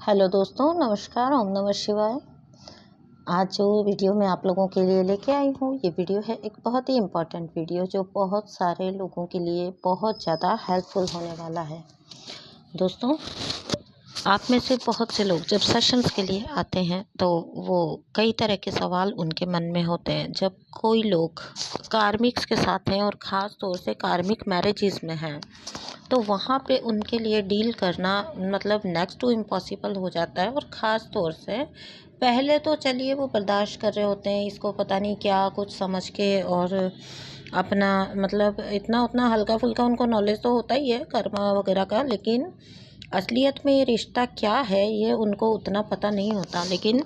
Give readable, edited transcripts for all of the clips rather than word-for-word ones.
Hello दोस्तों, नमस्कार, ओम नमः शिवाय। आज जो वीडियो मैं आप लोगों के लिए लेके आई हूँ, ये वीडियो है एक बहुत ही इम्पोर्टेंट वीडियो जो बहुत सारे लोगों के लिए बहुत ज़्यादा हेल्पफुल होने वाला है। दोस्तों, आप में से बहुत से लोग जब सेशंस के लिए आते हैं तो वो कई तरह के सवाल उनके मन में होते हैं। जब कोई लोग कार्मिक्स के साथ हैं और ख़ास तौर से कार्मिक मैरिजेस में हैं, तो वहाँ पे उनके लिए डील करना मतलब नेक्स्ट टू इम्पॉसिबल हो जाता है। और ख़ास तौर से पहले तो चलिए वो बर्दाश्त कर रहे होते हैं इसको, पता नहीं क्या कुछ समझ के, और अपना मतलब इतना उतना हल्का फुल्का उनको नॉलेज तो होता ही है कर्मा वगैरह का, लेकिन असलियत में ये रिश्ता क्या है ये उनको उतना पता नहीं होता। लेकिन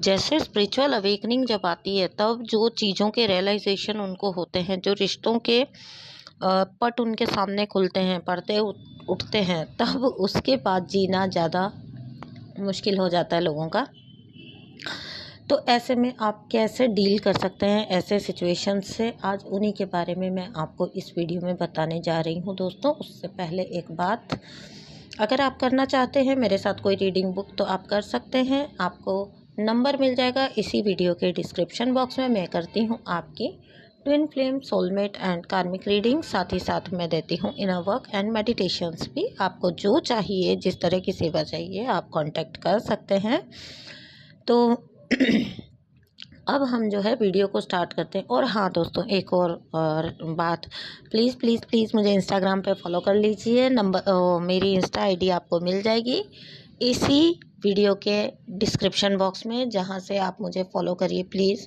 जैसे स्पिरिचुअल अवेकनिंग जब आती है तब जो चीज़ों के रियलाइजेशन उनको होते हैं, जो रिश्तों के पट उनके सामने खुलते हैं, पर्दे उठते हैं, तब उसके बाद जीना ज़्यादा मुश्किल हो जाता है लोगों का। तो ऐसे में आप कैसे डील कर सकते हैं ऐसे सिचुएशन से, आज उन्हीं के बारे में मैं आपको इस वीडियो में बताने जा रही हूँ। दोस्तों, उससे पहले एक बात, अगर आप करना चाहते हैं मेरे साथ कोई रीडिंग बुक तो आप कर सकते हैं। आपको नंबर मिल जाएगा इसी वीडियो के डिस्क्रिप्शन बॉक्स में। मैं करती हूँ आपकी ट्विन फ्लेम, सोलमेट एंड कार्मिक रीडिंग। साथ ही साथ मैं देती हूँ इनर वर्क एंड मेडिटेशंस भी। आपको जो चाहिए, जिस तरह की सेवा चाहिए, आप कांटेक्ट कर सकते हैं। तो अब हम जो है वीडियो को स्टार्ट करते हैं। और हाँ दोस्तों, एक और बात, प्लीज़ प्लीज़ प्लीज़ मुझे इंस्टाग्राम पे फॉलो कर लीजिए। मेरी इंस्टा आईडी आपको मिल जाएगी इसी वीडियो के डिस्क्रिप्शन बॉक्स में, जहाँ से आप मुझे फॉलो करिए प्लीज़।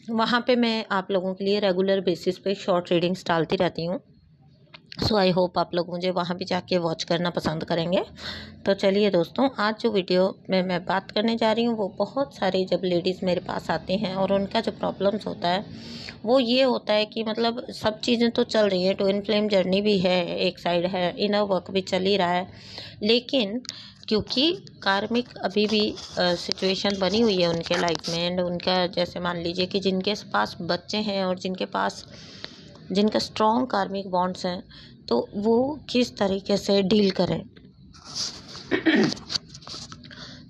वहाँ पे मैं आप लोगों के लिए रेगुलर बेसिस पे शॉर्ट रीडिंग्स डालती रहती हूँ। सो आई होप आप लोग मुझे वहाँ भी जाके वॉच करना पसंद करेंगे। तो चलिए दोस्तों, आज जो वीडियो में मैं बात करने जा रही हूँ वो बहुत सारी, जब लेडीज़ मेरे पास आती हैं और उनका जो प्रॉब्लम्स होता है वो ये होता है कि मतलब सब चीज़ें तो चल रही हैं, ट्विन फ्लेम जर्नी भी है, एक साइड है, इनर वर्क भी चल ही रहा है, लेकिन क्योंकि कार्मिक अभी भी सिचुएशन बनी हुई है उनके लाइफ में, एंड उनका जैसे मान लीजिए कि जिनके पास बच्चे हैं और जिनका स्ट्रॉन्ग कार्मिक बॉन्ड्स हैं, तो वो किस तरीके से डील करें।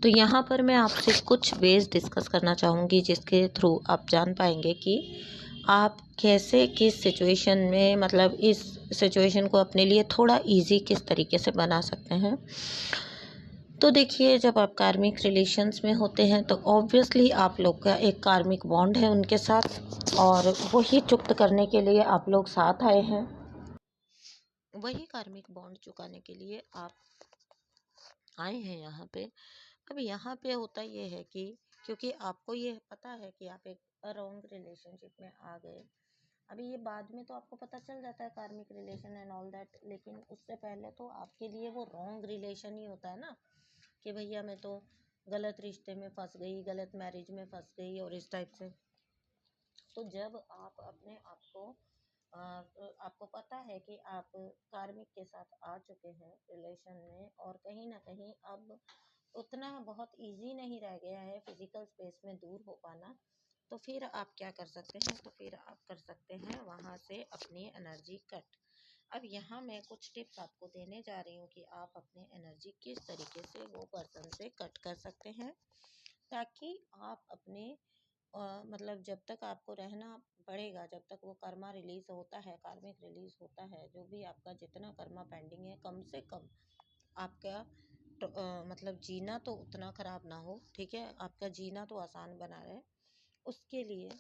तो यहाँ पर मैं आपसे कुछ वेज डिस्कस करना चाहूँगी जिसके थ्रू आप जान पाएंगे कि आप कैसे, किस सिचुएशन में, मतलब इस सिचुएशन को अपने लिए थोड़ा इजी किस तरीके से बना सकते हैं। तो देखिए, जब आप कार्मिक रिलेशंस में होते हैं तो ऑब्वियसली आप लोग का एक कार्मिक बॉन्ड है उनके साथ, और वही चुक्त करने के लिए आप लोग साथ आए हैं। वही कार्मिक बॉन्ड चुकाने के लिए आप आए हैं यहाँ पे। अब यहाँ पे होता ये है कि क्योंकि आपको ये पता है कि आप एक रॉन्ग रिलेशनशिप में आ गए। अभी ये बाद में तो आपको पता चल जाता है कार्मिक रिलेशन एंड ऑल दैट, लेकिन उससे पहले तो आपके लिए वो रॉन्ग रिलेशन ही होता है ना, कि भैया मैं तो गलत रिश्ते में फंस गई, गलत मैरिज में फंस गई, और इस टाइप से। तो जब आप अपने आप को आपको पता है कि आप कार्मिक के साथ आ चुके हैं रिलेशन में, और कहीं ना कहीं अब उतना बहुत इजी नहीं रह गया है फिजिकल स्पेस में दूर हो पाना, तो फिर आप क्या कर सकते हैं, तो फिर आप कर सकते हैं वहाँ से अपनी एनर्जी कट। अब यहाँ मैं कुछ टिप्स आपको देने जा रही हूँ कि आप अपनी एनर्जी किस तरीके से वो पर्सन से कट कर सकते हैं, ताकि आप अपने मतलब जब तक आपको रहना पड़ेगा, जब तक वो कर्मा रिलीज होता है, कार्मिक रिलीज होता है, जो भी आपका जितना कर्मा पेंडिंग है, कम से कम आपका तो, मतलब जीना तो उतना खराब ना हो, ठीक है, आपका जीना तो आसान बना रहे। उसके लिए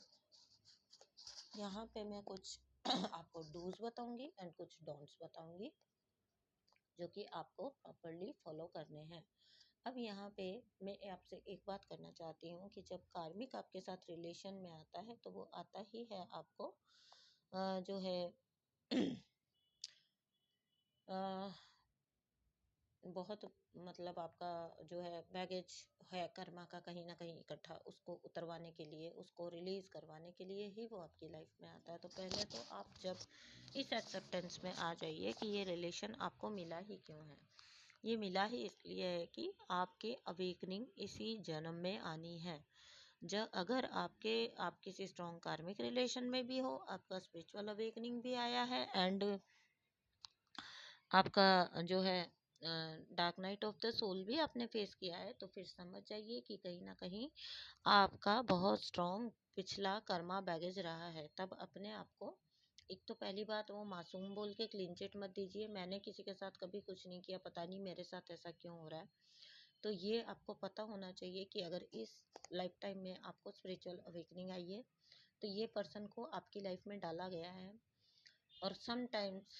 यहाँ पे मैं कुछ आपको डूज बताऊंगी एंड कुछ डोंट्स बताऊंगी, जो कि आपको प्रॉपरली फॉलो करने हैं। अब यहाँ पे मैं आपसे एक बात करना चाहती हूँ कि जब कार्मिक आपके साथ रिलेशन में आता है तो वो आता ही है आपको जो है अ, बहुत, मतलब आपका जो है बैगेज है कर्मा का कहीं ना कहीं इकट्ठा, उसको उतरवाने के लिए, उसको रिलीज करवाने के लिए ही वो आपकी लाइफ में आता है। तो पहले तो आप जब इस एक्सेप्टेंस में आ जाइए कि ये रिलेशन आपको मिला ही क्यों है। ये मिला ही इसलिए है कि आपके अवेकनिंग इसी जन्म में आनी है। जब अगर आप किसी स्ट्रॉन्ग कार्मिक रिलेशन में भी हो, आपका स्पिरिचुअल अवेकनिंग भी आया है, एंड आपका जो है dark night of the soul भी आपने फेस किया है, तो फिर समझ जाइए कि कहीं ना कहीं आपका बहुत स्ट्रॉन्ग पिछला कर्मा बैगेज रहा है। तब अपने आप को, एक तो पहली बात, वो मासूम बोल के क्लीन चिट मत दीजिए, मैंने किसी के साथ कभी कुछ नहीं किया, पता नहीं मेरे साथ ऐसा क्यों हो रहा है। तो ये आपको पता होना चाहिए कि अगर इस लाइफ टाइम में आपको स्पिरिचुअल अवेकनिंग आई है, तो ये पर्सन को आपकी लाइफ में डाला गया है। और समटाइम्स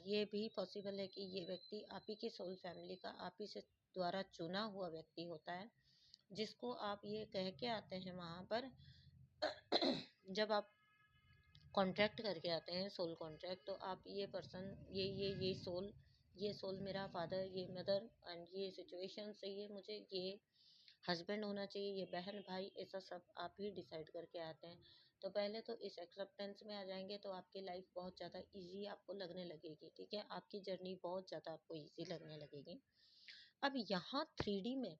ये भी पॉसिबल है कि ये व्यक्ति आप ही की सोल फैमिली का, आप ही से द्वारा चुना हुआ व्यक्ति होता है, जिसको आप ये कह के आते हैं वहाँ पर जब आप कॉन्ट्रैक्ट करके आते हैं, सोल कॉन्ट्रैक्ट, तो आप ये पर्सन, ये सोल मेरा फादर, ये मदर एंड ये सिचुएशन से, ये मुझे ये हस्बैंड होना चाहिए, ये बहन भाई, ऐसा सब आप ही डिसाइड करके आते हैं। तो पहले तो इस एक्सेप्टेंस में आ जाएंगे तो आपकी लाइफ बहुत ज़्यादा इजी आपको लगने लगेगी, ठीक है, आपकी जर्नी बहुत ज़्यादा आपको इजी लगने लगेगी। अब यहाँ 3D में,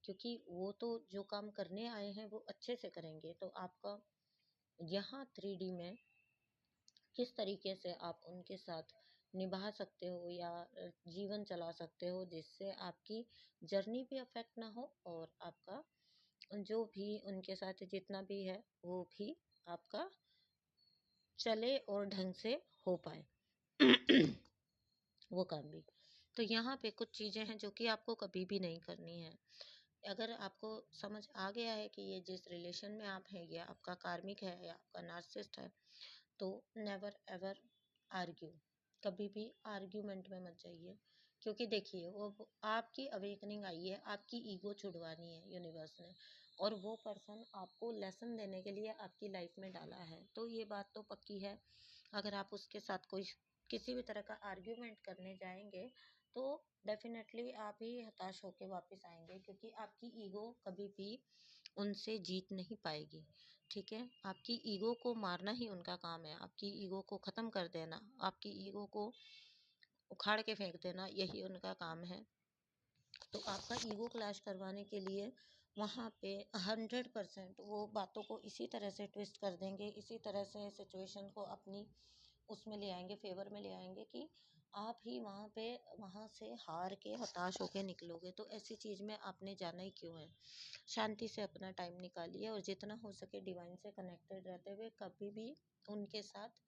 क्योंकि वो तो जो काम करने आए हैं वो अच्छे से करेंगे, तो आपका यहाँ 3D में किस तरीके से आप उनके साथ निभा सकते हो या जीवन चला सकते हो, जिससे आपकी जर्नी भी अफेक्ट ना हो और आपका जो भी उनके साथ जितना भी है वो भी आपका चले और ढंग से हो पाए वो काम भी। तो यहाँ पे कुछ चीज़ें हैं जो कि आपको कभी भी नहीं करनी है। अगर आपको समझ आ गया है कि ये जिस रिलेशन में आप हैं ये आपका कार्मिक है या आपका नार्सिसिस्ट है, तो नेवर एवर आर्ग्यू, कभी भी आर्ग्यूमेंट में मत जाइए। क्योंकि देखिए, वो आपकी अवेकनिंग आई है, आपकी ईगो छुड़वानी है यूनिवर्स ने, और वो पर्सन आपको लेसन देने के लिए आपकी लाइफ में डाला है। तो ये बात तो पक्की है, अगर आप उसके साथ कोई किसी भी तरह का आर्ग्यूमेंट करने जाएंगे तो डेफिनेटली आप ही हताश होकर वापस आएंगे, क्योंकि आपकी ईगो कभी भी उनसे जीत नहीं पाएगी, ठीक है। आपकी ईगो को मारना ही उनका काम है, आपकी ईगो को ख़त्म कर देना, आपकी ईगो को उखाड़ के फेंक देना, यही उनका काम है। तो आपका ईगो क्लैश करवाने के लिए वहाँ पे 100% वो बातों को इसी तरह से ट्विस्ट कर देंगे, इसी तरह से सिचुएशन को अपनी उसमें ले आएंगे, फेवर में ले आएंगे, कि आप ही वहाँ पे वहाँ से हार के हताश होके निकलोगे। तो ऐसी चीज़ में आपने जाना ही क्यों है। शांति से अपना टाइम निकालिए और जितना हो सके डिवाइन से कनेक्टेड रहते हुए कभी भी उनके साथ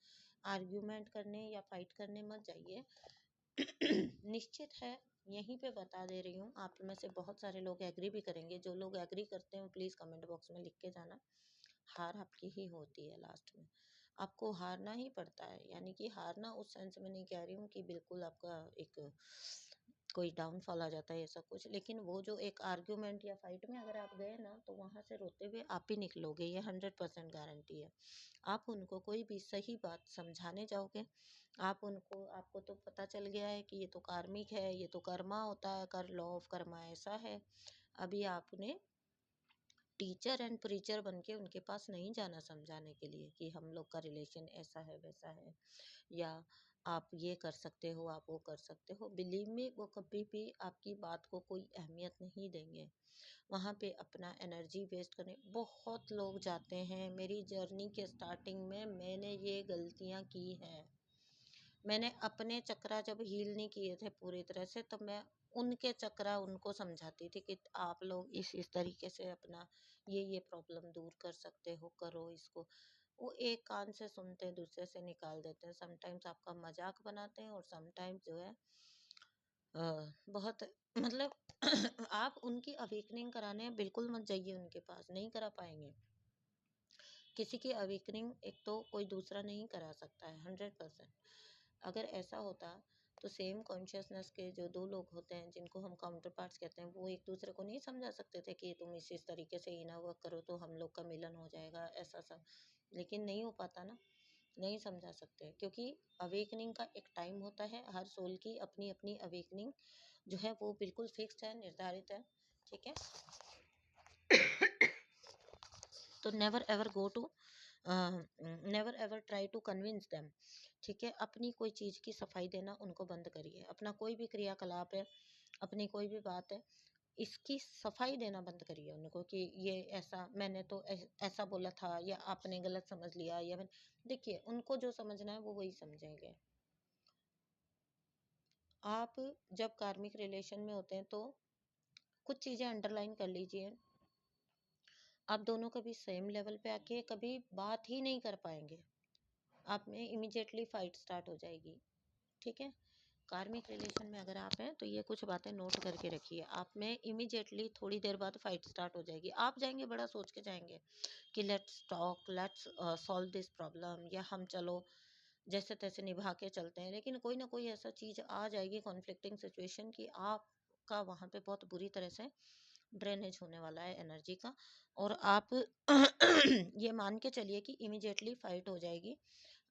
आर्ग्यूमेंट करने या फाइट करने मत जाइए। निश्चित है, यहीं पे बता दे रही हूँ, आप में से बहुत सारे लोग एग्री भी करेंगे। जो लोग एग्री करते हैं प्लीज़ कमेंट बॉक्स में लिख के जाना, हार आपकी ही होती है लास्ट में, आपको हारना ही पड़ता है। यानी कि हारना उस सेंस में नहीं कह रही हूँ कि बिल्कुल आपका एक कोई डाउनफॉल आ जाता है ऐसा कुछ, लेकिन वो जो एक आर्ग्यूमेंट या फाइट में अगर आप गए ना, तो वहाँ से रोते हुए आप ही निकलोगे, ये 100% गारंटी है। आप उनको कोई भी सही बात समझाने जाओगे, आप उनको, आपको तो पता चल गया है कि ये तो कार्मिक है, ये तो कर्मा होता है, कर लॉ ऑफ कर्मा ऐसा है। अभी आपने टीचर एंड प्रीचर बन के उनके पास नहीं जाना समझाने के लिए कि हम लोग का रिलेशन ऐसा है वैसा है, या आप ये कर सकते हो, आप वो कर सकते हो। बिलीव मी, वो कभी भी आपकी बात को कोई अहमियत नहीं देंगे। वहाँ पे अपना एनर्जी वेस्ट करने बहुत लोग जाते हैं। मेरी जर्नी के स्टार्टिंग में मैंने ये गलतियाँ की हैं। मैंने अपने चक्रा जब हील नहीं किए थे पूरी तरह से, तब मैं उनके चक्रा उनको समझाती थी कि आप लोग इस तरीके से अपना ये प्रॉब्लम दूर कर सकते हो, करो इसको। वो एक कान से सुनते हैं, दूसरे से निकाल देते हैं। समटाइम्स आपका मजाक बनाते हैं और समटाइम्स जो है बहुत मतलब आप उनकी अवेकनिंग कराने बिल्कुल मत जाइए उनके पास, नहीं करा पाएंगे। किसी की अवेकनिंग एक तो कोई दूसरा नहीं करा सकता है 100%। अगर ऐसा होता तो सेम कॉन्शियसनेस के जो दो लोग होते हैं जिनको हम काउंटर पार्ट्स कहते हैं, वो एक दूसरे को नहीं समझा सकते थे कि तुम इस तरीके से इनर वर्क करो तो हम लोग का मिलन हो जाएगा, ऐसा सब। लेकिन नहीं हो पाता ना, नहीं समझा सकते, क्योंकि अवेकनिंग का एक टाइम होता है। हर सोल की अपनी अपनी अवेकनिंग जो है वो बिल्कुल फिक्स्ड है, निर्धारित है, ठीक है। तो never ever go to, never ever try to convince them, ठीक है। अपनी कोई चीज़ की सफाई देना उनको बंद करिए। अपना कोई भी क्रियाकलाप है, अपनी कोई भी बात है, इसकी सफाई देना बंद करिए उनको कि ये ऐसा मैंने तो ऐसा बोला था, या आपने गलत समझ लिया, या देखिए उनको जो समझना है वो वही समझेंगे। आप जब कार्मिक रिलेशन में होते हैं तो कुछ चीज़ें अंडरलाइन कर लीजिए। आप दोनों कभी सेम लेवल पे आके कभी बात ही नहीं कर पाएंगे। आप में इमीडिएटली फाइट स्टार्ट हो जाएगी। ठीक है, कार्मिक रिलेशन में अगर आप हैं तो ये कुछ बातें नोट करके रखिए। आप में इमीडिएटली थोड़ी देर बाद फाइट स्टार्ट हो जाएगी। आप जाएंगे बड़ा सोच के जाएंगे कि let's talk, let's solve this problem, या हम चलो जैसे तैसे निभा के चलते हैं, लेकिन कोई ना कोई ऐसा चीज़ आ जाएगी, कॉन्फ्लिक्टिंग सिचुएशन, कि आपका वहाँ पे बहुत बुरी तरह से ड्रेनेज होने वाला है एनर्जी का, और आप ये मान के चलिए कि इमीडिएटली फाइट हो जाएगी।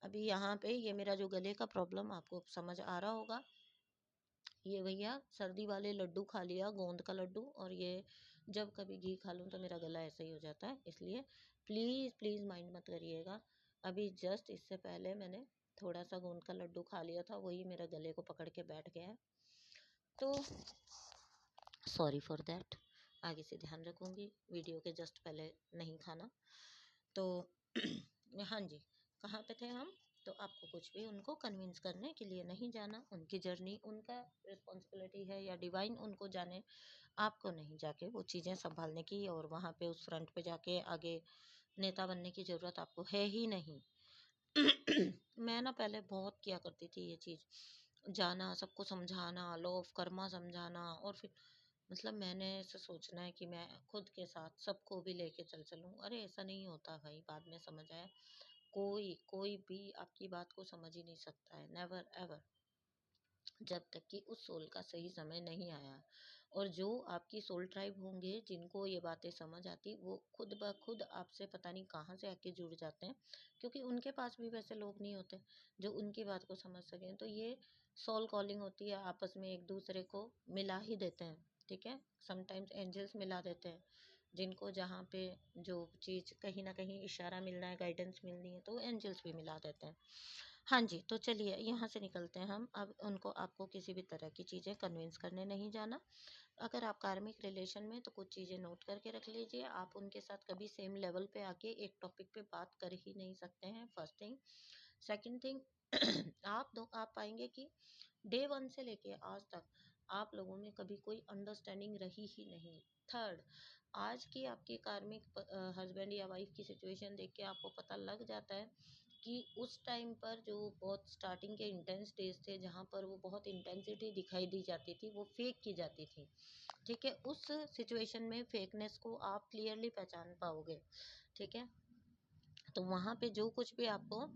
अभी यहाँ पे ये मेरा जो गले का प्रॉब्लम आपको समझ आ रहा होगा, ये भैया सर्दी वाले लड्डू खा लिया, गोंद का लड्डू, और ये जब कभी घी खा लूँ तो मेरा गला ऐसा ही हो जाता है। इसलिए प्लीज़ प्लीज़ माइंड मत करिएगा। अभी जस्ट इससे पहले मैंने थोड़ा सा गोंद का लड्डू खा लिया था, वही मेरे गले को पकड़ के बैठ गया है, तो सॉरी फॉर दैट। आगे से ध्यान रखूँगी, वीडियो के जस्ट पहले नहीं खाना। तो हाँ जी, कहाँ पे थे हम? तो आपको कुछ भी उनको कन्विंस करने के लिए नहीं जाना। उनकी जर्नी उनका रिस्पॉन्सिबिलिटी है, या डिवाइन उनको जाने, आपको नहीं जाके वो चीज़ें संभालने की, और वहाँ पे उस फ्रंट पे जाके आगे नेता बनने की ज़रूरत आपको है ही नहीं। मैं ना पहले बहुत किया करती थी ये चीज़, जाना, सबको समझाना, लॉ ऑफ कर्मा समझाना, और फिर मतलब मैंने ऐसा सोचना है कि मैं खुद के साथ सबको भी लेके चलूं। अरे ऐसा नहीं होता भाई, बाद में समझ आया, कोई कोई भी आपकी बात को समझ ही नहीं सकता है, नेवर एवर, जब तक कि उस सोल का सही समय नहीं आया। और जो आपकी सोल ट्राइब होंगे जिनको ये बातें समझ आती, वो खुद ब खुद आपसे पता नहीं कहाँ से आके जुड़ जाते हैं, क्योंकि उनके पास भी वैसे लोग नहीं होते जो उनकी बात को समझ सकें। तो ये सोल कॉलिंग होती है, आपस में एक दूसरे को मिला ही देते हैं। ठीक है, समटाइम्स एंजल्स मिला देते हैं, जिनको जहाँ पे जो चीज़ कहीं ना कहीं इशारा मिलना है, गाइडेंस मिलनी है, तो एंजल्स भी मिला देते हैं। हाँ जी, तो चलिए यहाँ से निकलते हैं हम। अब उनको, आपको किसी भी तरह की चीज़ें कन्विंस करने नहीं जाना। अगर आप कार्मिक रिलेशन में, तो कुछ चीज़ें नोट करके रख लीजिए। आप उनके साथ कभी सेम लेवल पे आके एक टॉपिक पे बात कर ही नहीं सकते हैं, फर्स्ट थिंग। सेकंड थिंग, आप पाएंगे कि डे वन से लेके आज तक आप लोगों में कभी कोई अंडरस्टैंडिंग रही ही नहीं। थर्ड, आज की आपकी कार्मिक हस्बैंड या वाइफ की सिचुएशन देख के आपको पता लग जाता है कि उस टाइम पर जो बहुत स्टार्टिंग के इंटेंस डेज थे, जहाँ पर वो बहुत इंटेंसिटी दिखाई दी जाती थी, वो फेक की जाती थी। ठीक है, उस सिचुएशन में फेकनेस को आप क्लियरली पहचान पाओगे। ठीक है, तो वहाँ पे जो कुछ भी आपको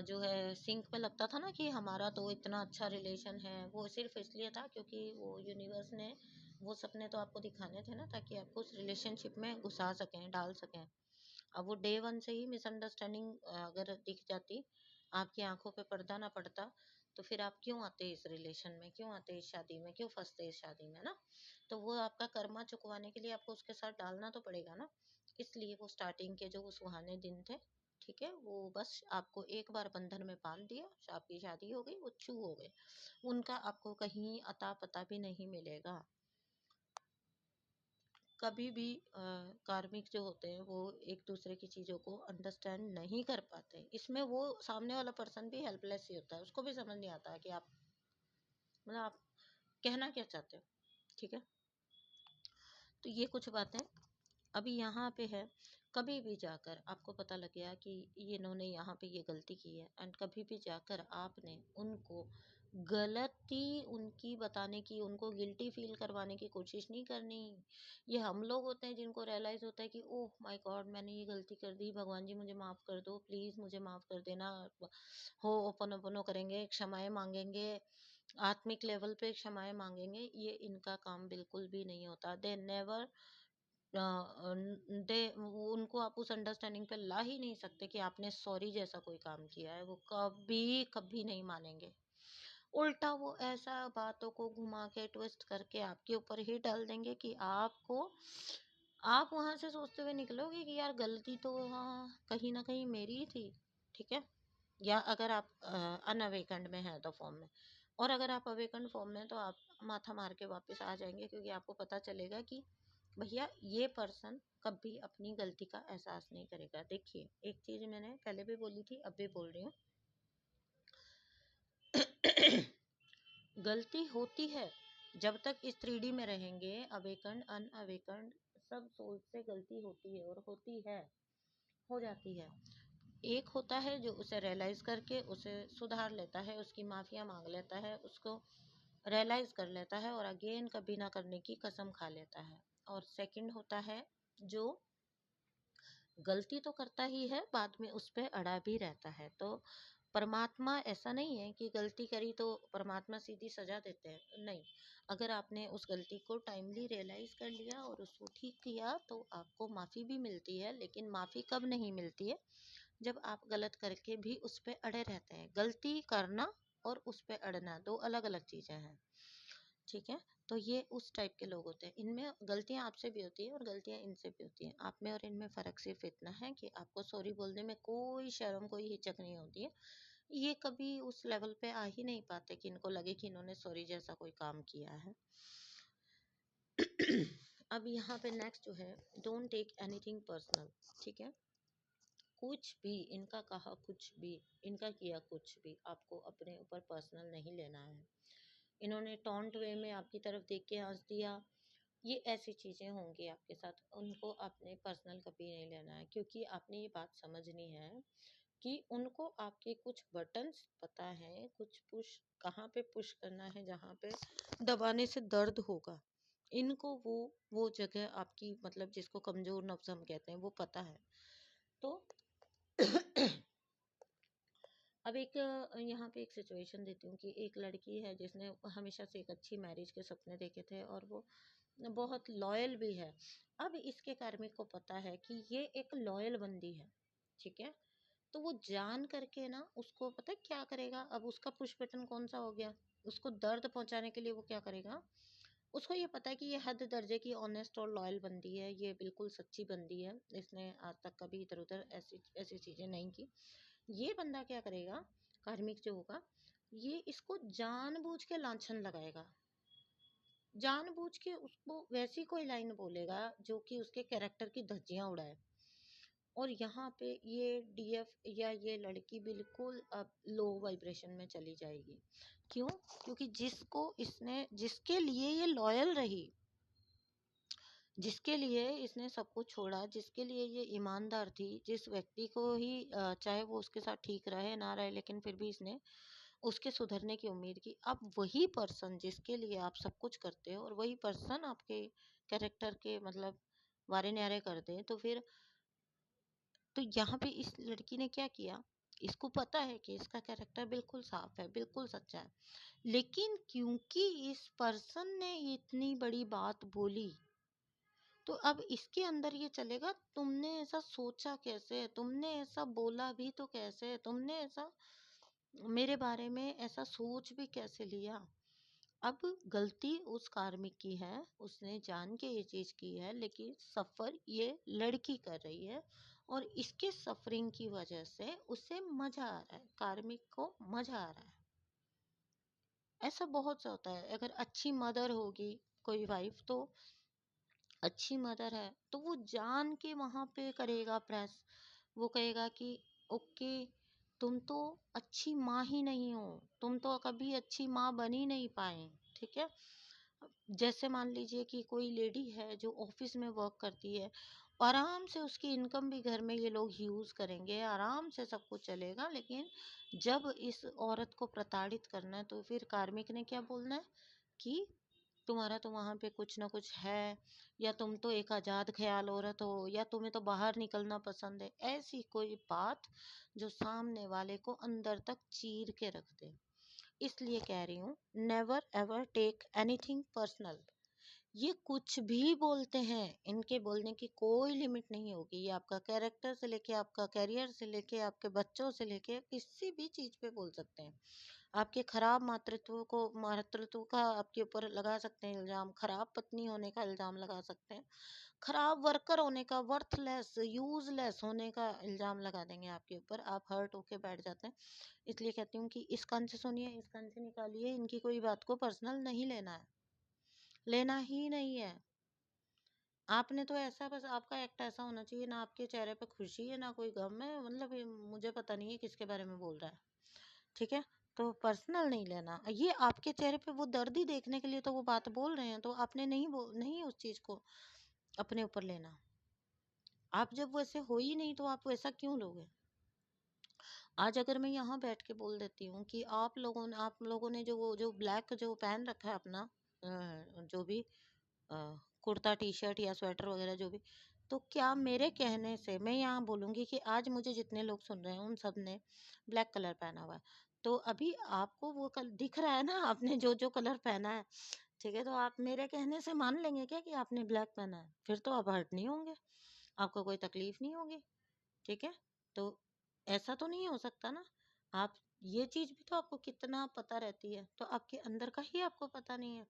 जो है सिंक में लगता था ना कि हमारा तो इतना अच्छा रिलेशन है, वो सिर्फ इसलिए था क्योंकि वो यूनिवर्स ने वो सपने तो आपको दिखाने थे ना, ताकि आपको उस रिलेशनशिप में घुसा सकें, डाल सकें। अब वो डे वन से ही मिसअंडरस्टैंडिंग अगर दिख जाती, आपकी आंखों पे पर्दा ना पड़ता, तो फिर आप क्यों आते इस रिलेशन में, क्यों आते इस शादी में, क्यों फंसते इस शादी में ना? तो वो आपका कर्मा चुकवाने के लिए आपको उसके साथ डालना तो पड़ेगा ना। इसलिए वो स्टार्टिंग के जो वो सुहाने दिन थे, ठीक है, वो बस आपको एक बार बंधन में बांध दिया, आपकी शादी हो गई, वो छू हो गए। उनका आपको कहीं अता पता भी नहीं मिलेगा। कभी भी कार्मिक जो होते हैं वो एक दूसरे की चीज़ों को अंडरस्टैंड नहीं कर पाते। इसमें वो सामने वाला पर्सन भी हेल्पलेस ही होता है, उसको भी समझ नहीं आता कि आप मतलब आप कहना क्या चाहते हो। ठीक है, तो ये कुछ बातें अभी यहाँ पे है। कभी भी जाकर आपको पता लग गया कि ये इन्होंने यहाँ पे ये गलती की है, एंड कभी भी जाकर आपने उनको गलती उनकी बताने की, उनको गिल्टी फील करवाने की कोशिश नहीं करनी। ये हम लोग होते हैं जिनको रियलाइज होता है कि ओह माय गॉड, मैंने ये गलती कर दी, भगवान जी मुझे माफ़ कर दो, प्लीज़ मुझे माफ़ कर देना। हो ओपन ओपनो करेंगे, क्षमाएं मांगेंगे, आत्मिक लेवल पे क्षमाएं मांगेंगे। ये इनका काम बिल्कुल भी नहीं होता। दे नेवर दे उनको आप उस अंडरस्टैंडिंग पे ला ही नहीं सकते कि आपने सॉरी जैसा कोई काम किया है। वो कभी कभी नहीं मानेंगे। उल्टा वो ऐसा बातों को घुमा के ट्विस्ट करके आपके ऊपर ही डाल देंगे कि आपको, आप वहां से सोचते हुए निकलोगे कि यार गलती तो हाँ कहीं ना कहीं मेरी ही थी। ठीक है, या अगर आप अनअवेकन्ड में हैं तो फॉर्म में, और अगर आप अवेकन्ड फॉर्म में, तो आप माथा मार के वापस आ जाएंगे, क्योंकि आपको पता चलेगा कि भैया ये पर्सन कभी अपनी गलती का एहसास नहीं करेगा। देखिए, एक चीज़ मैंने पहले भी बोली थी, अब भी बोल रही हूँ। गलती होती है। जब तक इस 3D में रहेंगे, अवेकन्ड अनअवेकन्ड सब सोल से गलती होती है और होती है, हो जाती है। एक होता है जो उसे रियलाइज करके उसे सुधार लेता है, उसकी माफिया मांग लेता है, उसको रियलाइज कर लेता है और अगेन कभी ना करने की कसम खा लेता है। और सेकंड होता है जो गलती तो करता ही है, बाद में उस पर अड़ा भी रहता है। तो परमात्मा ऐसा नहीं है कि गलती करी तो परमात्मा सीधी सजा देते हैं, नहीं। अगर आपने उस गलती को टाइमली रियलाइज कर लिया और उसको ठीक किया तो आपको माफ़ी भी मिलती है। लेकिन माफ़ी कब नहीं मिलती है? जब आप गलत करके भी उस पर अड़े रहते हैं। गलती करना और उस पर अड़ना दो अलग अलग चीज़ें हैं, ठीक है। तो ये उस टाइप के लोग होते हैं। इनमें गलतियां आपसे भी होती है और गलतियां इनसे भी होती हैं। आप में और इनमें फ़र्क सिर्फ इतना है कि आपको सॉरी बोलने में कोई शर्म कोई हिचक नहीं होती है। ये कभी उस लेवल पे आ ही नहीं पाते कि इनको लगे कि इन्होंने सॉरी जैसा कोई काम किया है। अब यहाँ पे नेक्स्ट जो है, डोंट टेक एनीथिंग पर्सनल, ठीक है। कुछ भी इनका कहा, कुछ भी इनका किया, कुछ भी आपको अपने ऊपर पर्सनल नहीं लेना है। इन्होंने टॉन्ट वे में आपकी तरफ देख के हंस दिया, ये ऐसी चीज़ें होंगी आपके साथ, उनको आपने पर्सनल कभी नहीं लेना है। क्योंकि आपने ये बात समझनी है कि उनको आपके कुछ बटन्स पता है, कुछ पुश कहाँ पे पुश करना है, जहाँ पे दबाने से दर्द होगा। इनको वो जगह आपकी, मतलब जिसको कमज़ोर नफ्स हम कहते हैं, वो पता है। तो अब एक यहाँ पे एक सिचुएशन देती हूँ कि एक लड़की है जिसने हमेशा से एक अच्छी मैरिज के सपने देखे थे और वो बहुत लॉयल भी है। अब इसके कार्मिक को पता है कि ये एक लॉयल बंदी है, ठीक है। तो वो जान करके ना उसको पता है क्या करेगा। अब उसका पुश बटन कौन सा हो गया, उसको दर्द पहुंचाने के लिए वो क्या करेगा। उसको ये पता है कि ये हद दर्जे की ऑनेस्ट और लॉयल बंदी है, ये बिल्कुल सच्ची बंदी है, इसने आज तक कभी इधर उधर ऐसी ऐसी चीज़ें नहीं की। ये बंदा क्या करेगा, कार्मिक जो होगा, ये इसको जानबूझ के लांछन लगाएगा, जानबूझ के उसको वैसी कोई लाइन बोलेगा जो कि उसके कैरेक्टर की धज्जियां उड़ाए। और यहाँ पे ये डीएफ या ये लड़की बिल्कुल अब लो वाइब्रेशन में चली जाएगी। क्यों? क्योंकि जिसको इसने, जिसके लिए ये लॉयल रही, जिसके लिए इसने सब कुछ छोड़ा, जिसके लिए ये ईमानदार थी, जिस व्यक्ति को ही चाहे वो उसके साथ ठीक रहे ना रहे, लेकिन फिर भी इसने उसके सुधरने की उम्मीद की। अब वही पर्सन जिसके लिए आप सब कुछ करते हो और वही पर्सन आपके कैरेक्टर के मतलब वारे न्यारे कर दे, तो फिर तो यहाँ पे इस लड़की ने क्या किया, इसको पता है कि इसका कैरेक्टर बिल्कुल साफ है, बिल्कुल सच्चा है, लेकिन क्योंकि इस पर्सन ने इतनी बड़ी बात बोली, तो अब इसके अंदर ये चलेगा, तुमने ऐसा सोचा कैसे, तुमने ऐसा बोला भी तो कैसे, तुमने ऐसा मेरे बारे में ऐसा सोच भी कैसे लिया। अब गलती उस कार्मिक की है, उसने जान के ये चीज की है, लेकिन सफर ये लड़की कर रही है और इसके सफरिंग की वजह से उसे मजा आ रहा है, कार्मिक को मजा आ रहा है। ऐसा बहुत सा होता है। अगर अच्छी मदर होगी कोई वाइफ, तो अच्छी मदर है तो वो जान के वहां पे करेगा प्रेस, वो कहेगा कि ओके, तुम तो अच्छी माँ ही नहीं हो, तुम तो कभी अच्छी माँ बन ही नहीं पाए, ठीक है। जैसे मान लीजिए कि कोई लेडी है जो ऑफिस में वर्क करती है, आराम से उसकी इनकम भी घर में ये लोग यूज करेंगे, आराम से सब कुछ चलेगा, लेकिन जब इस औरत को प्रताड़ित करना है तो फिर कार्मिक ने क्या बोलना है कि तुम्हारा तो वहां पे कुछ ना कुछ है, या तुम तो एक आजाद ख्याल औरत हो, या तुम्हें तो बाहर निकलना पसंद है, ऐसी कोई बात जो सामने वाले को अंदर तक चीर के रख दे। इसलिए कह रही हूँ, never ever take anything personal. ये कुछ भी बोलते हैं, इनके बोलने की कोई लिमिट नहीं होगी। ये आपका कैरेक्टर से लेके, आपका करियर से लेके, आपके बच्चों से लेके किसी भी चीज पे बोल सकते हैं। आपके खराब मातृत्व का आपके ऊपर लगा सकते हैं इल्जाम, खराब पत्नी होने का इल्जाम लगा सकते हैं, खराब वर्कर होने का, वर्थलेस यूजलेस होने का इल्जाम लगा देंगे आपके ऊपर, आप हर्ट होके बैठ जाते हैं। इसलिए कहती हूँ कि इस कान से सुनिए, इस कान से निकालिए, इनकी कोई बात को पर्सनल नहीं लेना है, लेना ही नहीं है। आपने तो ऐसा, बस आपका एक्ट ऐसा होना चाहिए, ना आपके चेहरे पे खुशी है ना कोई गम है, मतलब ये मुझे पता नहीं है किसके बारे में बोल रहा है, ठीक है। तो पर्सनल नहीं लेना। ये आपके चेहरे पे वो दर्द ही देखने के लिए तो वो बात बोल रहे हैं, तो आपने नहीं उस चीज़ को अपने ऊपर लेना। आप जब वैसे हो ही नहीं तो आप वैसा क्यों लोगे? आज अगर मैं यहाँ बैठ के बोल देती हूँ कि आप लोगों ने जो वो जो ब्लैक जो पहन रखा है अपना जो भी कुर्ता टी-शर्ट या स्वेटर वगैरह जो भी, तो क्या मेरे कहने से मैं यहाँ बोलूँगी कि आज मुझे जितने लोग सुन रहे हैं उन सब ने ब्लैक कलर पहना हुआ है। तो अभी आपको वो कल दिख रहा है ना आपने जो कलर पहना है, ठीक है? तो आप मेरे कहने से मान लेंगे क्या कि आपने ब्लैक पहना है? फिर तो आप हर्ट नहीं होंगे, आपको कोई तकलीफ नहीं होगी। ठीक है? तो ऐसा तो नहीं हो सकता ना। आप ये चीज़ भी तो आपको कितना पता रहती है, तो आपके अंदर का ही आपको पता नहीं है।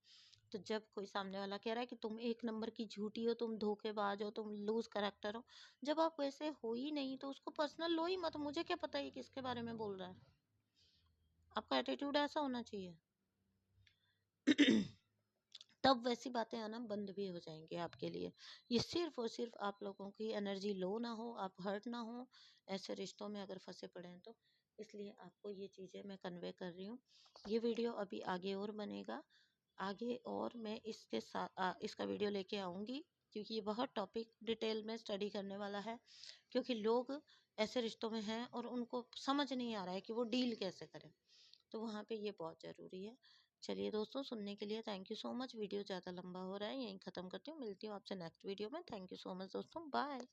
तो जब कोई सामने वाला कह रहा है कि तुम एक नंबर की झूठी हो, तुम धोखेबाज हो, तुम लूज़ करैक्टर हो, जब आप वैसे हो ही नहीं तो उसको पर्सनल लो ही मत। मुझे क्या पता ये किसके बारे में बोल रहा है? आपका एटीट्यूड ऐसा होना चाहिए। तब वैसी बातें आना बंद भी हो जाएँगी आपके लिए। ये सिर्फ़ और सिर्फ़ आप लोगों की एनर्जी लो ना हो, आप हर्ट ना हो, ऐसे रिश्तों में अगर फँसे पड़े हैं तो। इसलिए आपको ये चीज़ें मैं कन्वे कर रही हूँ। ये वीडियो अभी आगे और बनेगा। आगे और मैं इसका वीडियो लेके आऊँगी, क्योंकि ये बहुत टॉपिक डिटेल में स्टडी करने वाला है। क्योंकि लोग ऐसे रिश्तों में हैं और उनको समझ नहीं आ रहा है कि वो डील कैसे करें। तो वहाँ पे ये बहुत ज़रूरी है। चलिए दोस्तों, सुनने के लिए thank you so much. Video ज़्यादा लंबा हो रहा है, यहीं ख़त्म करती हूँ। मिलती हूँ आपसे नेक्स्ट वीडियो में। थैंक यू सो मच दोस्तों, बाय।